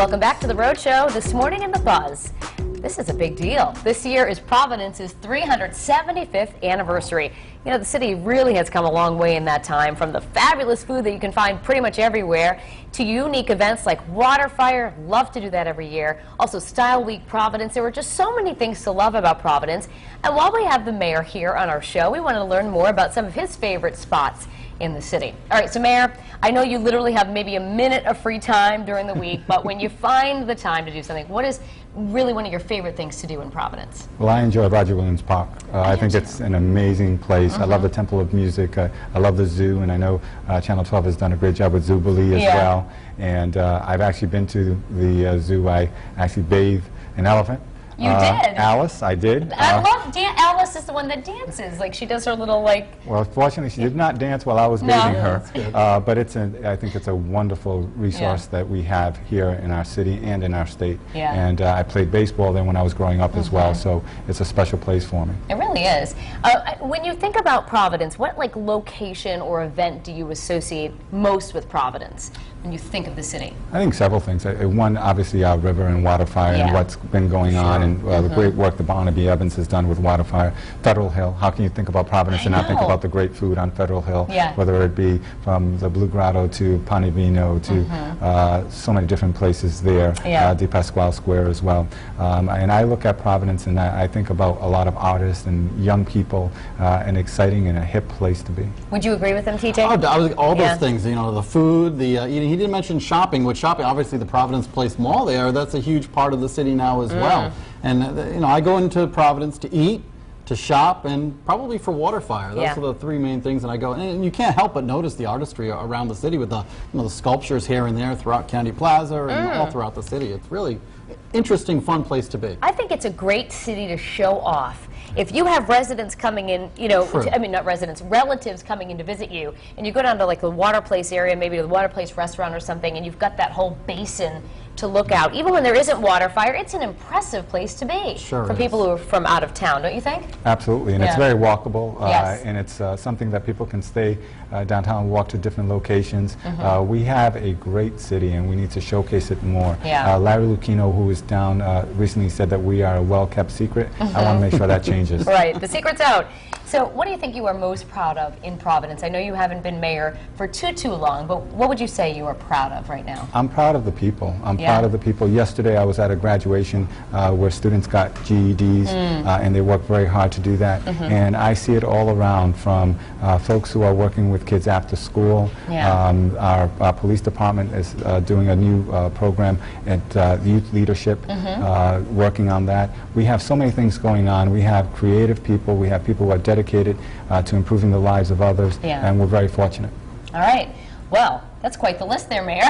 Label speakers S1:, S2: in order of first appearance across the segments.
S1: Welcome back to the Road Show. This morning in the Buzz. This is a big deal. This year is Providence's 375th anniversary. You know, the city really has come a long way in that time, from the fabulous food that you can find pretty much everywhere to unique events like Waterfire. Love to do that every year. Also Style Week Providence. There were just so many things to love about Providence. And while we have the mayor here on our show, we want to learn more about some of his favorite spots in the city. All right, so Mayor, I know you literally have maybe a minute of free time during the week, but when you find the time to do something, what is really one of your favorite things to do in Providence?
S2: Well, I enjoy Roger Williams Park. I think it's an amazing place. I love the Temple of Music. I love the zoo, and I know Channel 12 has done a great job with Zubilee as well. And I've actually been to the zoo. I actually bathed an elephant.
S1: You did?
S2: Alice, I did.
S1: I love Alice is the one that dances. Like, she does her little, like...
S2: Well, fortunately, she did not dance while I was bathing her. But I think it's a wonderful resource that we have here in our city and in our state. And I played baseball there when I was growing up as well, so it's a special place for me.
S1: It really is. When you think about Providence, what, like, location or event do you associate most with Providence when you think of the city?
S2: I think several things. One, obviously, our river and Waterfire and what's been going on. And the great work that Barnaby Evans has done with Waterfire. Federal Hill, how can you think about Providence and not think about the great food on Federal Hill, whether it be from the Blue Grotto to Ponte Vino to so many different places there, De Pasquale Square as well. And I look at Providence and I think about a lot of artists and young people, an exciting and a hip place to be.
S1: Would you agree with them, TJ?
S3: Oh, all those things, you know, the food, the eating. He didn't mention shopping. With shopping, obviously the Providence Place Mall there, that's a huge part of the city now as well. And, you know, I go into Providence to eat, to shop, and probably for Waterfire. Those are the three main things that I go. And you can't help but notice the artistry around the city with the, the sculptures here and there throughout County Plaza and all throughout the city. It's really interesting, fun place to be.
S1: I think it's a great city to show off. If you have residents coming in, you know, I mean not residents, relatives coming in to visit you, and you go down to like the Water Place area, maybe to the Water Place restaurant or something, and you've got that whole basin to look out. Even when there isn't Waterfire, it's an impressive place to be for people who are from out of town, don't you think?
S2: Absolutely, and it's very walkable, and it's something that people can stay downtown and walk to different locations. We have a great city, and we need to showcase it more. Larry Lucchino, who is down, recently said that we are a well-kept secret. I want to make sure that changes.
S1: Right, the secret's out. So what do you think you are most proud of in Providence? I know you haven't been mayor for too long, but what would you say you are proud of right now?
S2: I'm proud of the people. I'm proud of the people. Yesterday I was at a graduation where students got GEDs and they worked very hard to do that. And I see it all around, from folks who are working with kids after school. Our police department is doing a new program at youth leadership, working on that. We have so many things going on. We have creative people. We have people who are dedicated to improving the lives of others, and we're very fortunate.
S1: All right. Well, that's quite the list there, Mayor.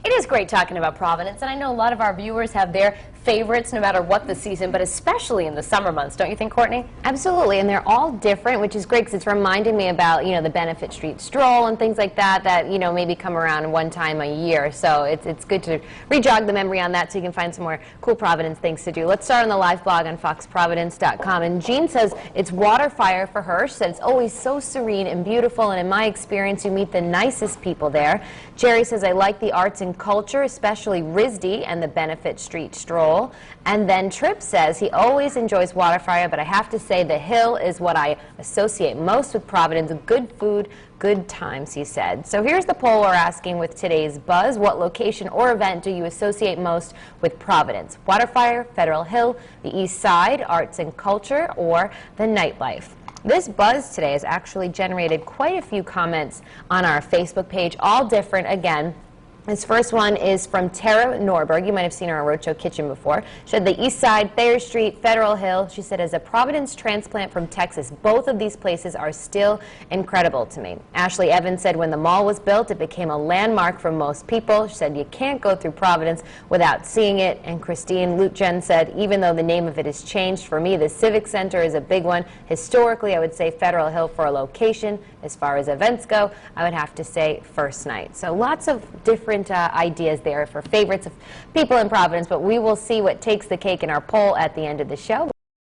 S1: It is great talking about Providence, and I know a lot of our viewers have their favorites no matter what the season, but especially in the summer months, don't you think, Courtney?
S4: Absolutely, and they're all different, which is great because it's reminding me about, you know, the Benefit Street Stroll and things like that that, you know, maybe come around one time a year. So it's good to re-jog the memory on that so you can find some more cool Providence things to do. Let's start on the live blog on foxprovidence.com. And Jean says it's Waterfire for her. She said it's always so serene and beautiful, and in my experience, you meet the nicest people there. Jerry says, I like the arts and culture, especially RISD and the Benefit Street Stroll. And then Tripp says he always enjoys Waterfire, but I have to say the Hill is what I associate most with Providence. Good food, good times, he said. So here's the poll we're asking with today's Buzz. What location or event do you associate most with Providence? Waterfire, Federal Hill, the East Side, arts and culture, or the nightlife? This Buzz today has actually generated quite a few comments on our Facebook page, all different again. This first one is from Tara Norberg. You might have seen her on Roadshow Kitchen before. She said the East Side, Thayer Street, Federal Hill. She said, as a Providence transplant from Texas, both of these places are still incredible to me. Ashley Evans said when the mall was built, it became a landmark for most people. She said you can't go through Providence without seeing it. And Christine Lutjen said, even though the name of it has changed, for me, the Civic Center is a big one. Historically, I would say Federal Hill for a location. As far as events go, I would have to say First Night. So lots of different ideas there for favorites of people in Providence, but we will see what takes the cake in our poll at the end of the show.